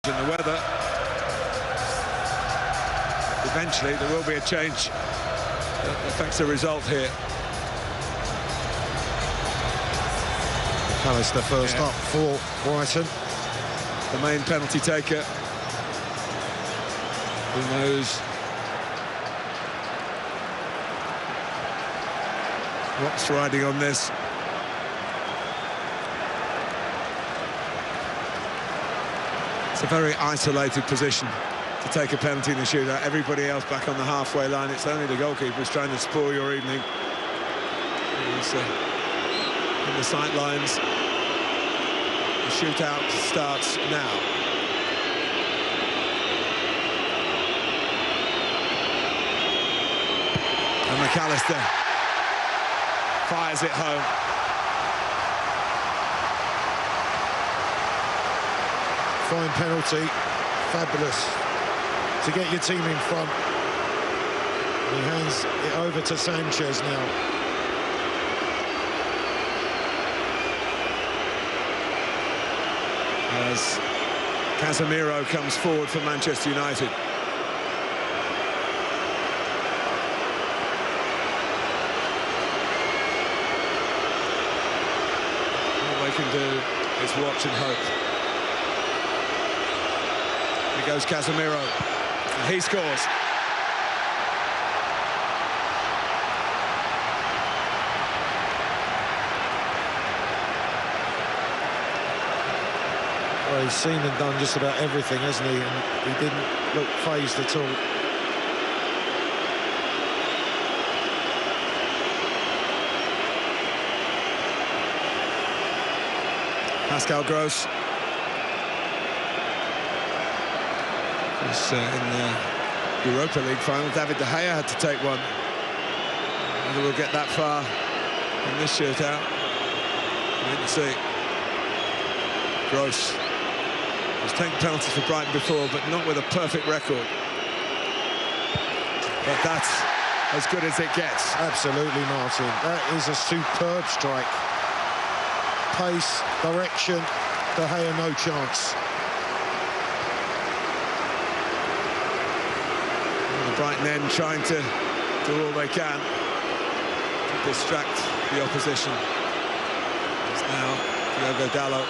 in the weather. Eventually there will be a change that affects the result here. Alistair first up for Brighton. The main penalty taker. Who knows what's riding on this? It's a very isolated position to take a penalty in the shootout. Everybody else back on the halfway line. It's only the goalkeeper who's trying to spoil your evening. He's in the sight lines. The shootout starts now. And McAllister fires it home. Fine penalty, fabulous to get your team in front. He hands it over to Sanchez now. As Casemiro comes forward for Manchester United. All they can do is watch and hope. Here goes Casemiro, and he scores. Well, he's seen and done just about everything, hasn't he? And he didn't look fazed at all. Pascal Gross. In the Europa League final, David De Gea had to take one. Whether we'll get that far in this shootout, wait and see. Gross has taken penalties for Brighton before, but not with a perfect record. But that's as good as it gets. Absolutely, Martin. That is a superb strike. Pace, direction, De Gea no chance. Brighton end trying to do all they can to distract the opposition. It's now Diogo Dalot.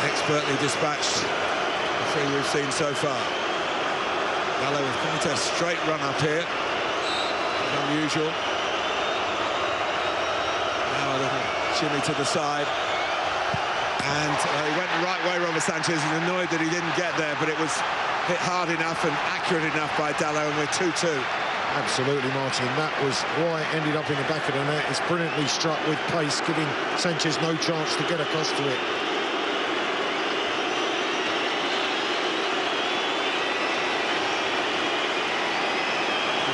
Expertly dispatched the three we've seen so far. Dalot with quite a straight run up here. Unusual. Now a little shimmy to the side, and he went the right way, Robert Sanchez, and annoyed that he didn't get there, but it was hit hard enough and accurate enough by Dalot, and we're 2-2. Absolutely, Martin. That was why it ended up in the back of the net. It's brilliantly struck with pace, giving Sanchez no chance to get across to it.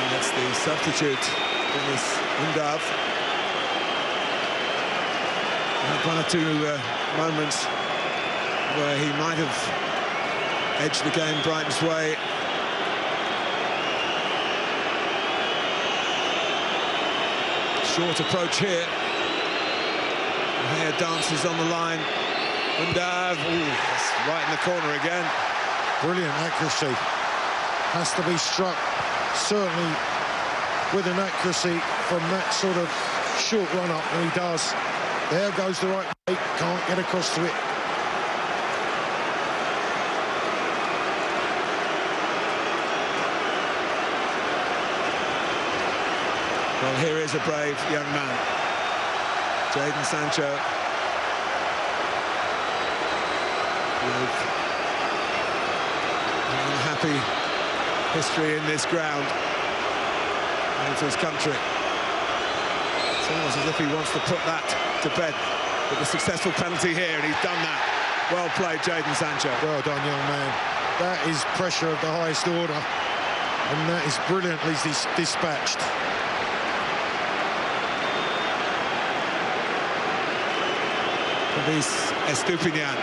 And that's the substitute in this Undav. One or two moments where he might have edged the game Brighton's way. Short approach here. Here dances on the line. Undav, right in the corner again. Brilliant accuracy. Has to be struck, certainly with an accuracy from that sort of short run-up, and he does. There goes the right way, can't get across to it. Well, here is a brave young man. Jadon Sancho. With an unhappy history in this ground and for his country. It's almost as if he wants to put that to bed with a successful penalty here, and he's done that. Well played, Jadon Sancho. Well done, young man. That is pressure of the highest order, and that is brilliantly dispatched. Luis Estupinian.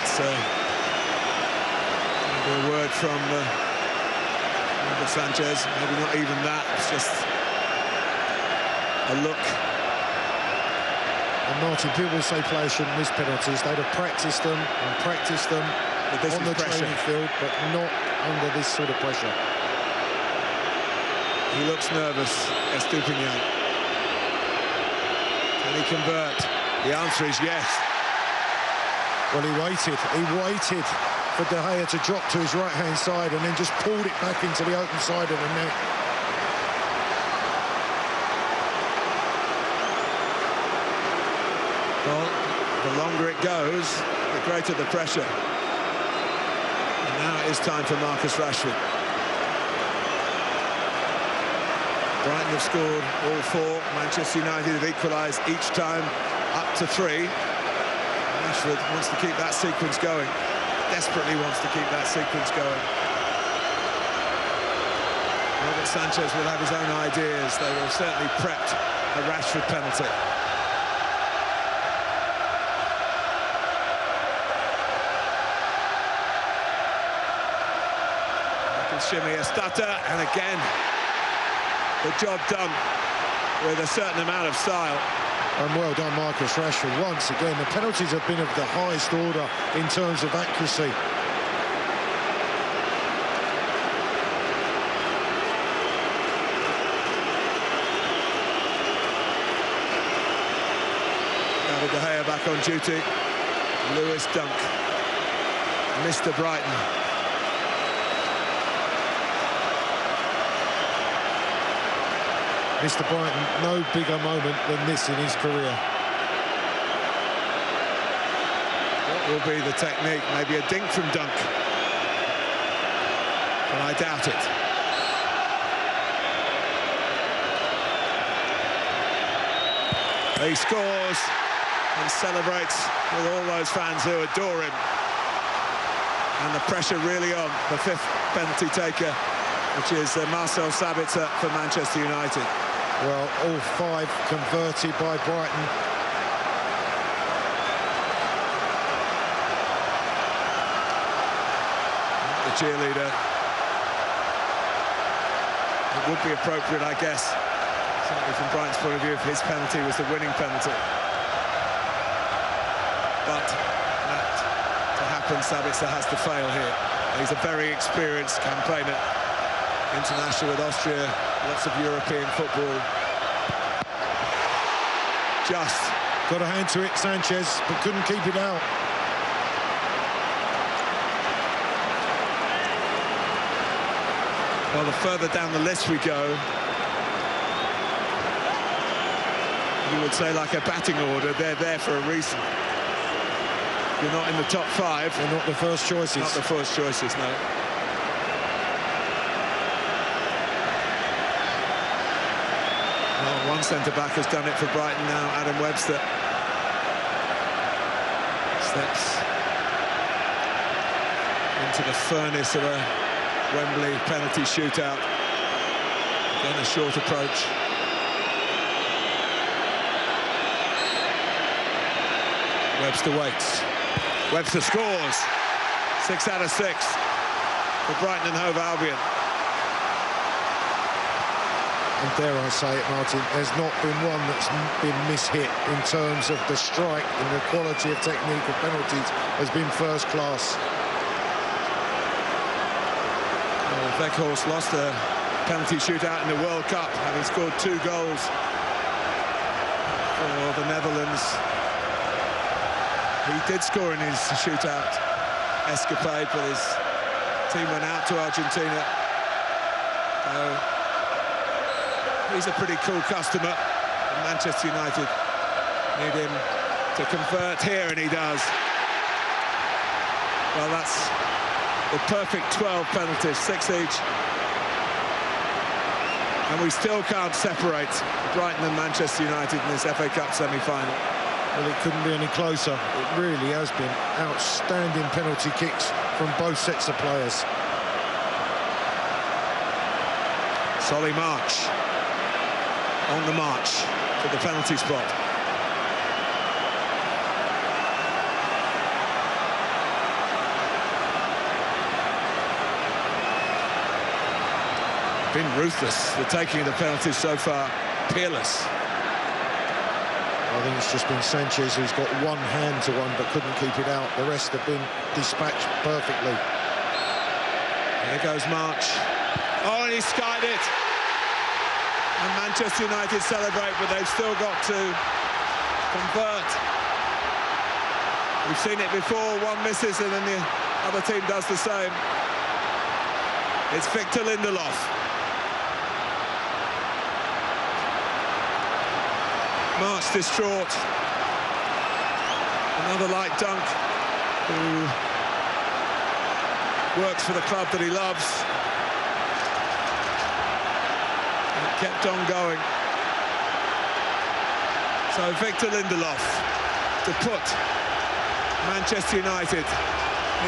that's a word from Sanchez. Maybe not even that. It's just a look. And Martin, people say players shouldn't miss penalties. They'd have practiced them and practiced them on the training field, but not under this sort of pressure. He looks nervous, Estupiñán. Can he convert? The answer is yes. Well, he waited for De Gea to drop to his right-hand side and then just pulled it back into the open side of the net. Well, the longer it goes, the greater the pressure. And now it is time for Marcus Rashford. Brighton have scored all four. Manchester United have equalised each time up to 3. Rashford wants to keep that sequence going. Desperately wants to keep that sequence going. Robert Sanchez will have his own ideas. They will certainly prepped a Rashford penalty. Shimmy a stutter, and again the job done with a certain amount of style. And well done, Marcus Rashford. Once again, the penalties have been of the highest order in terms of accuracy. David De Gea back on duty. Lewis Dunk, Mr. Brighton. Mr. Brighton, no bigger moment than this in his career. What will be the technique? Maybe a dink from Dunk. But I doubt it. He scores and celebrates with all those fans who adore him. And the pressure really on the 5th penalty taker, which is Marcel Sabitzer for Manchester United. Well, all 5 converted by Brighton. The cheerleader. It would be appropriate, I guess, certainly from Brighton's point of view, if his penalty was the winning penalty. But that to happen, Sabitzer has to fail here. He's a very experienced campaigner. International with Austria, lots of European football. Just got a hand to it, Sanchez, but couldn't keep it out. Well, the further down the list we go, you would say like a batting order, they're there for a reason. You're not in the top 5. They're not the first choices. Not the first choices, no. One centre-back has done it for Brighton now, Adam Webster. Steps into the furnace of a Wembley penalty shootout. Again, a short approach. Webster waits. Webster scores. 6 out of 6 for Brighton and Hove Albion. And dare I say it, Martin, there's not been one that's been mishit in terms of the strike, and the quality of technique of penalties has been first class. Well, Weghorst lost a penalty shootout in the World Cup, having scored 2 goals for the Netherlands. He did score in his shootout escapade, but his team went out to Argentina. He's a pretty cool customer. And Manchester United need him to convert here, and he does. Well, that's the perfect 12 penalties, 6 each. And we still can't separate Brighton and Manchester United in this FA Cup semi-final. Well, it couldn't be any closer. It really has been outstanding penalty kicks from both sets of players. Solly March on the march to the penalty spot. been ruthless. The taking of the penalties so far, peerless. I think it's just been Sanchez who's got one hand to one but couldn't keep it out. The rest have been dispatched perfectly. There goes March. Oh, and he skied it. And Manchester United celebrate, but they've still got to convert. We've seen it before, one misses and then the other team does the same. It's Victor Lindelof. March distraught. Another light dunk, who works for the club that he loves. And it kept on going. So Victor Lindelof to put Manchester United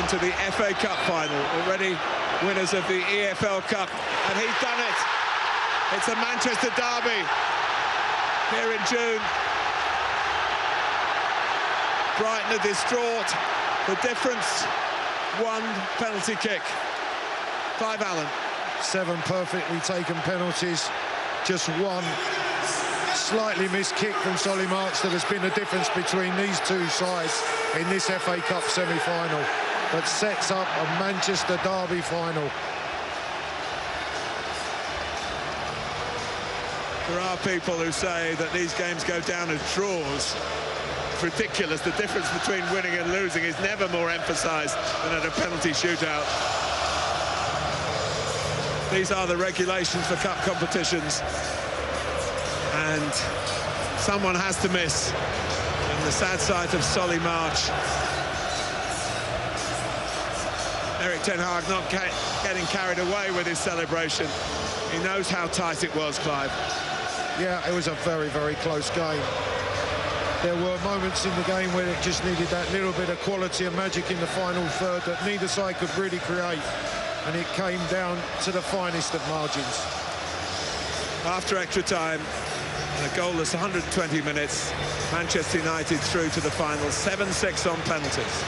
into the FA Cup final, already winners of the EFL Cup, and he's done it. It's a Manchester derby here in June. Brighton are distraught. The difference, one penalty kick. Clive Allen. 7 perfectly taken penalties, just one slightly missed kick from Solly March that has been the difference between these two sides in this FA Cup semi-final, that sets up a Manchester derby final. There are people who say that these games go down as draws. It's ridiculous. The difference between winning and losing is never more emphasised than at a penalty shootout. These are the regulations for cup competitions, and someone has to miss. And the sad sight of Solly March. Erik ten Hag not getting carried away with his celebration. He knows how tight it was, Clive. Yeah, it was a very, very close game. There were moments in the game where it just needed that little bit of quality and magic in the final third that neither side could really create, and it came down to the finest of margins. After extra time and a goalless 120 minutes, Manchester United through to the final, 7-6 on penalties.